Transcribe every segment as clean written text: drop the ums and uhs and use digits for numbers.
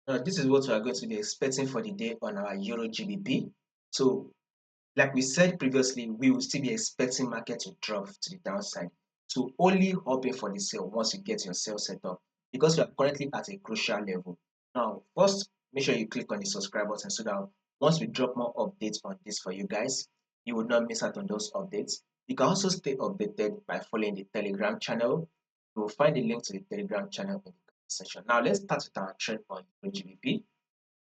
Now, this is what we are going to be expecting for the day on our Euro GBP. So, like we said previously, we will still be expecting market to drop to the downside. So, only hoping for the sell once you get your sell set up because we are currently at a crucial level. Now, first, make sure you click on the subscribe button so that once we drop more updates on this for you guys, you will not miss out on those updates. You can also stay updated by following the Telegram channel. You will find the link to the Telegram channel in the comment section. Now, let's start with our trend on Euro GBP.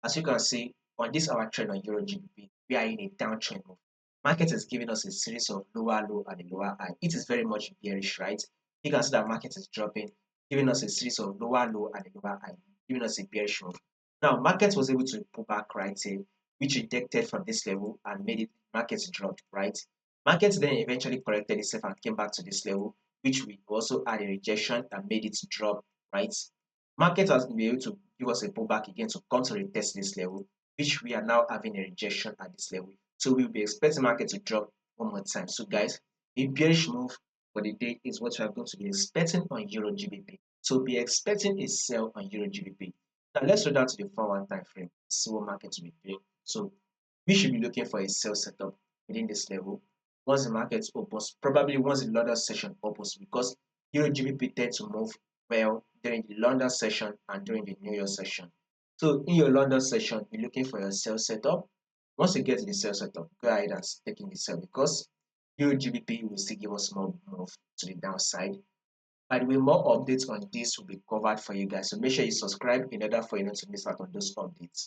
As you can see, on this our trend on Euro GBP, we are in a downtrend move. Market is giving us a series of lower low and a lower high. It is very much bearish, right? You can see that market is dropping, giving us a series of lower low and a lower high, giving us a bearish move. Now, market was able to pull back right here, which rejected from this level and made it market dropped, right? Market then eventually corrected itself and came back to this level, which we also had a rejection and made it drop, right? Market has been able to give us a pullback again to come to retest this level, which we are now having a rejection at this level. So we'll be expecting market to drop one more time. So guys, a bearish move for the day is what we are going to be expecting on Euro GBP. So be expecting a sell on Euro GBP. Now let's go down to the forward time frame and see what market will be doing. So we should be looking for a sell setup within this level. Once the market opens, probably once the London session opens, because Euro GBP tend to move well during the London session and during the New York session. So in your London session, you're looking for your sell setup. Once you get to the sell setup, go ahead and take in the sell because Euro GBP will still give us more move to the downside. By the way, more updates on this will be covered for you guys. So make sure you subscribe in order for you not to miss out on those updates.